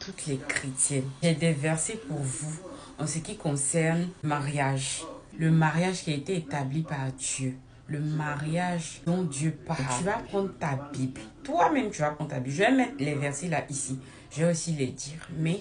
toutes les chrétiennes. J'ai des versets pour vous en ce qui concerne le mariage. Le mariage qui a été établi par Dieu. Le mariage dont Dieu parle. Tu vas prendre ta Bible. Toi-même, tu vas prendre ta Bible. Je vais mettre les versets là, ici. Je vais aussi les dire. Mais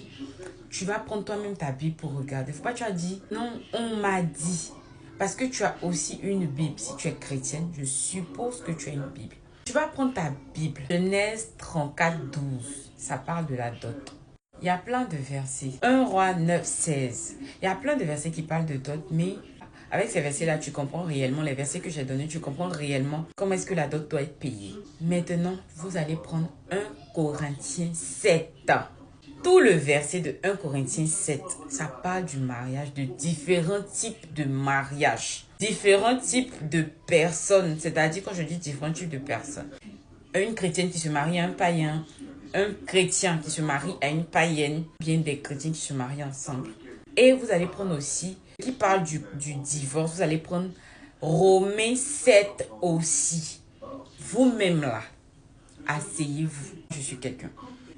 tu vas prendre toi-même ta Bible pour regarder. Faut pas que tu as dit, non, on m'a dit. Parce que tu as aussi une Bible. Si tu es chrétienne, je suppose que tu as une Bible. Tu vas prendre ta Bible. Genèse 34, 12. Ça parle de la dot. Il y a plein de versets. 1 Roi 9, 16. Il y a plein de versets qui parlent de dot, mais avec ces versets-là, tu comprends réellement, les versets que j'ai donnés, tu comprends réellement comment est-ce que la dot doit être payée. Maintenant, vous allez prendre 1 Corinthiens 7. Tout le verset de 1 Corinthiens 7, ça parle du mariage, de différents types de mariage, différents types de personnes. C'est-à-dire, quand je dis différents types de personnes, une chrétienne qui se marie à un païen, un chrétien qui se marie à une païenne, bien des chrétiens qui se marient ensemble. Et vous allez prendre aussi, qui parle du divorce, vous allez prendre Romains 7 aussi. Vous-même là, asseyez-vous. Je suis quelqu'un.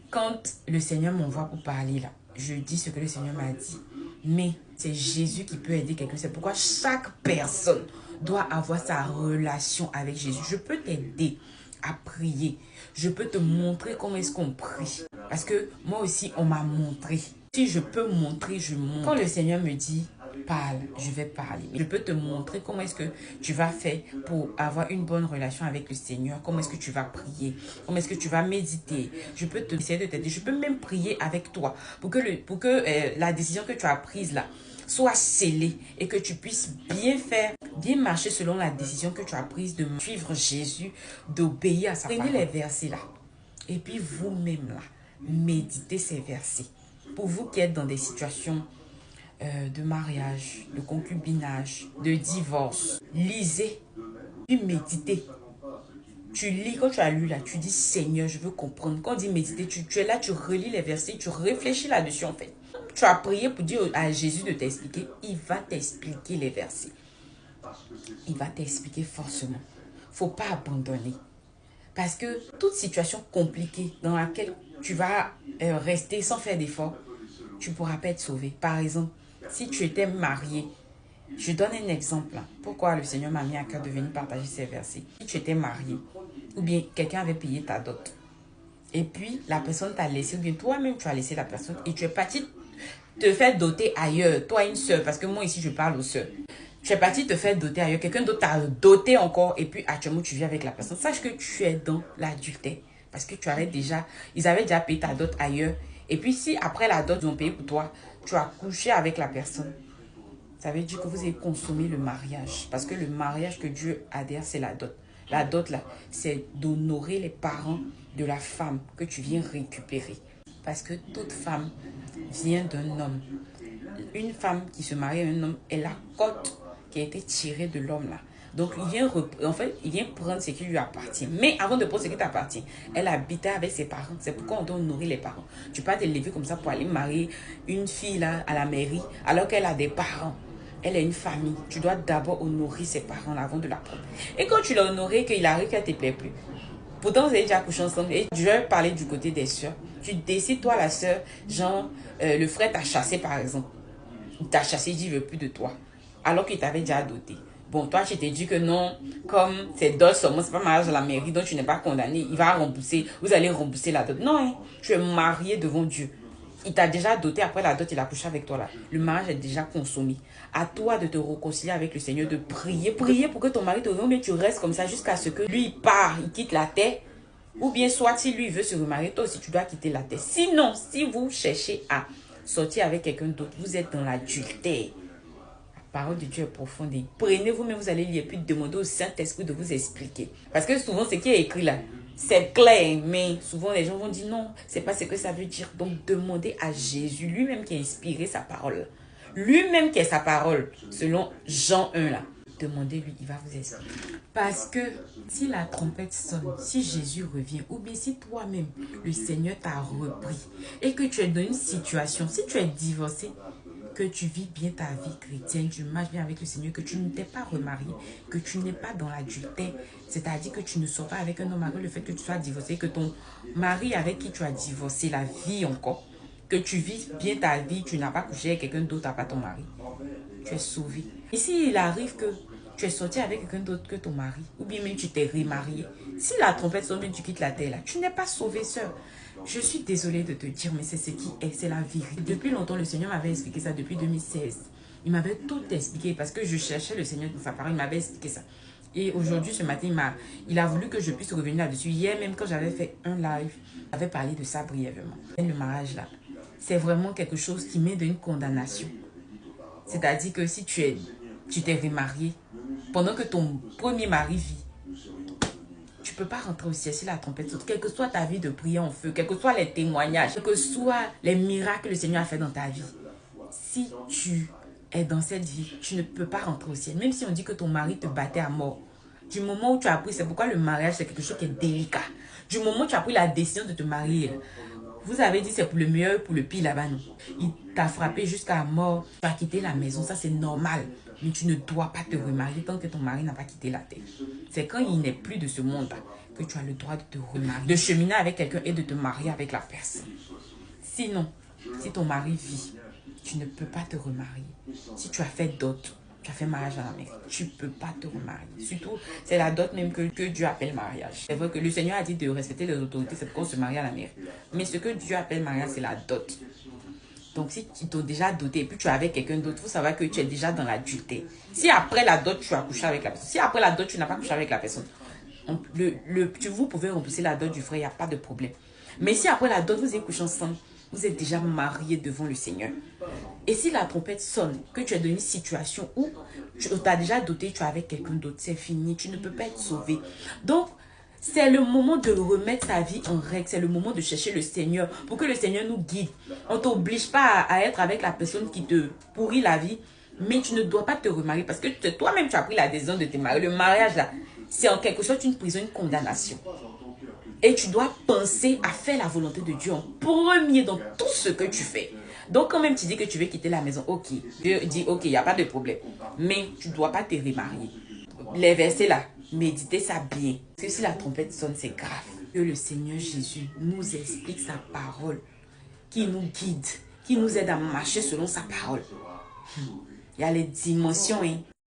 Quand le Seigneur m'envoie pour parler là, je dis ce que le Seigneur m'a dit. Mais c'est Jésus qui peut aider quelqu'un. C'est pourquoi chaque personne doit avoir sa relation avec Jésus. Je peux t'aider à prier. Je peux te montrer comment est-ce qu'on prie. Parce que moi aussi, on m'a montré. Si je peux montrer, je montre. Quand le Seigneur me dit, parle, je vais parler. Je peux te montrer comment est-ce que tu vas faire pour avoir une bonne relation avec le Seigneur. Comment est-ce que tu vas prier. Comment est-ce que tu vas méditer. Je peux essayer de t'aider. Je peux même prier avec toi pour que la décision que tu as prise là soit scellée et que tu puisses bien faire, bien marcher selon la décision que tu as prise de suivre Jésus, d'obéir à sa parole. Prenez les versets là et puis vous-même là, méditez ces versets. Pour vous qui êtes dans des situations de mariage, de concubinage, de divorce, lisez, puis méditez. Tu lis, quand tu as lu là, tu dis Seigneur, je veux comprendre. Quand on dit méditer, tu es là, tu relis les versets, tu réfléchis là-dessus en fait. Tu as prié pour dire à Jésus de t'expliquer, il va t'expliquer les versets. Il va t'expliquer forcément. Il ne faut pas abandonner. Parce que toute situation compliquée dans laquelle tu vas rester sans faire d'effort, tu ne pourras pas être sauvé. Par exemple, si tu étais marié, je donne un exemple. Pourquoi le Seigneur m'a mis à cœur de venir partager ces versets. Si tu étais marié, ou bien quelqu'un avait payé ta dot, et puis la personne t'a laissé, ou bien toi-même tu as laissé la personne, et tu es parti te faire doter ailleurs, toi une soeur, parce que moi ici je parle aux soeurs. Tu es parti te faire doter ailleurs, quelqu'un d'autre t'a doté encore, et puis actuellement tu vis avec la personne. Sache que tu es dans l'adultère, parce que ils avaient déjà payé ta dot ailleurs, et puis si après la dot ils ont payé pour toi, tu as couché avec la personne. Ça veut dire que vous avez consommé le mariage. Parce que le mariage que Dieu adhère, c'est la dot. La dot, là, c'est d'honorer les parents de la femme que tu viens récupérer. Parce que toute femme vient d'un homme. Une femme qui se marie à un homme est la cote qui a été tirée de l'homme, là. Donc, il vient prendre ce qui lui appartient. Mais avant de prendre ce qui t'appartient, elle habitait avec ses parents. C'est pourquoi on doit nourrir les parents. Tu peux pas te lever comme ça pour aller marier une fille là à la mairie alors qu'elle a des parents. Elle a une famille. Tu dois d'abord honorer ses parents là, avant de la prendre. Et quand tu l'as honoré, qu'il arrive qu'elle ne te plaît plus. Pourtant, vous avez déjà couché ensemble. Et je vais parler du côté des soeurs. Tu décides, toi, la soeur, genre, le frère t'a chassé par exemple. Il t'a chassé, il dit, il ne veut plus de toi. Alors qu'il t'avait déjà doté. Bon, toi, tu t'es dit que non, comme c'est dot seulement, c'est pas mariage à la mairie, donc tu n'es pas condamné. Il va rembourser, vous allez rembourser la dot. Non, hein, tu es marié devant Dieu. Il t'a déjà doté, après la dot, il a couché avec toi là. Le mariage est déjà consommé. À toi de te réconcilier avec le Seigneur, de prier. Prier pour que ton mari te revienne, mais tu restes comme ça jusqu'à ce que lui, il part, il quitte la terre. Ou bien soit, si lui, il veut se remarier, toi aussi, tu dois quitter la terre. Sinon, si vous cherchez à sortir avec quelqu'un d'autre, vous êtes dans l'adultère. La parole de Dieu est profonde. Prenez vous-même, vous allez lire, puis demandez au Saint-Esprit de vous expliquer. Parce que souvent, ce qui est écrit là, c'est clair, mais souvent les gens vont dire non, c'est pas ce que ça veut dire. Donc demandez à Jésus, lui-même qui a inspiré sa parole. Lui-même qui est sa parole, selon Jean 1 là. Demandez-lui, il va vous expliquer. Parce que si la trompette sonne, si Jésus revient, ou bien si toi-même, le Seigneur t'a repris, et que tu es dans une situation, si tu es divorcé, que tu vis bien ta vie chrétienne, tu marches bien avec le Seigneur, que tu ne t'es pas remarié, que tu n'es pas dans l'adultère, c'est-à-dire que tu ne sors pas avec un homme malgré le fait que tu sois divorcé, que ton mari avec qui tu as divorcé la vie encore, que tu vis bien ta vie, tu n'as pas couché avec quelqu'un d'autre à part ton mari, tu es sauvé. Et s'il arrive que tu es sorti avec quelqu'un d'autre que ton mari, ou bien même tu t'es remarié, si la trompette sonne, bien tu quittes la terre là, tu n'es pas sauvé, sœur. Je suis désolée de te dire, mais c'est ce qui est, c'est la vérité. Depuis longtemps, le Seigneur m'avait expliqué ça depuis 2016. Il m'avait tout expliqué parce que je cherchais le Seigneur dans sa parole, il m'avait expliqué ça. Et aujourd'hui, ce matin, il a voulu que je puisse revenir là-dessus. Hier, même quand j'avais fait un live, j'avais parlé de ça brièvement. Le mariage là, c'est vraiment quelque chose qui met d'une condamnation. C'est-à-dire que si tu t'es remarié, pendant que ton premier mari vit, tu ne peux pas rentrer au ciel si la trompette saute. Quelle que soit ta vie de prière en feu, quels que soient les témoignages, quels que soient les miracles que le Seigneur a fait dans ta vie, si tu es dans cette vie, tu ne peux pas rentrer au ciel. Même si on dit que ton mari te battait à mort, du moment où tu as pris, c'est pourquoi le mariage c'est quelque chose qui est délicat. Du moment où tu as pris la décision de te marier, vous avez dit c'est pour le meilleur, pour le pire là-bas, non. Il t'a frappé jusqu'à la mort, tu as quitté la maison, ça c'est normal. Mais tu ne dois pas te remarier tant que ton mari n'a pas quitté la terre. C'est quand il n'est plus de ce monde que tu as le droit de te remarier, de cheminer avec quelqu'un et de te marier avec la personne. Sinon, si ton mari vit, tu ne peux pas te remarier. Si tu as fait dot, tu as fait mariage à la mère, tu ne peux pas te remarier. Surtout, c'est la dot même que Dieu appelle mariage. C'est vrai que le Seigneur a dit de respecter les autorités, c'est pourquoi on se marie à la mère. Mais ce que Dieu appelle mariage, c'est la dot. Donc, si tu t'es déjà doté et puis tu es avec quelqu'un d'autre, il faut savoir que tu es déjà dans l'adultère. Si après la dot, tu as couché avec la personne, si après la dot, tu n'as pas couché avec la personne, vous pouvez remplacer la dot du frère, il n'y a pas de problème. Mais si après la dot, vous êtes couché ensemble, vous êtes déjà mariés devant le Seigneur. Et si la trompette sonne, que tu es dans une situation où tu t'as déjà doté, tu es avec quelqu'un d'autre, c'est fini, tu ne peux pas être sauvé. Donc, c'est le moment de remettre ta vie en règle. C'est le moment de chercher le Seigneur pour que le Seigneur nous guide. On ne t'oblige pas à être avec la personne qui te pourrit la vie. Mais tu ne dois pas te remarier parce que toi-même, tu as pris la décision de te marier. Le mariage, là, c'est en quelque sorte une prison, une condamnation. Et tu dois penser à faire la volonté de Dieu en premier dans tout ce que tu fais. Donc, quand même tu dis que tu veux quitter la maison, ok. Dieu dit, ok, il n'y a pas de problème. Mais tu ne dois pas te remarier. Les versets là, méditez ça bien. Parce que si la trompette sonne, c'est grave. Que le Seigneur Jésus nous explique sa parole, qui nous guide, qui nous aide à marcher selon sa parole. Il y a les dimensions, hein.